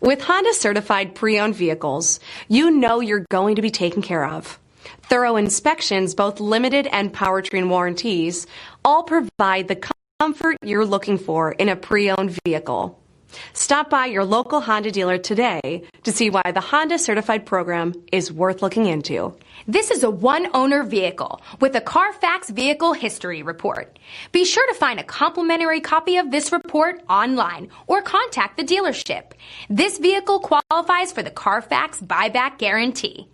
With Honda certified pre-owned vehicles, you know you're going to be taken care of. Thorough inspections, both limited and powertrain warranties, all provide the comfort you're looking for in a pre-owned vehicle. Stop by your local Honda dealer today to see why the Honda Certified program is worth looking into. This is a one-owner vehicle with a Carfax Vehicle History Report. Be sure to find a complimentary copy of this report online or contact the dealership. This vehicle qualifies for the Carfax Buyback Guarantee.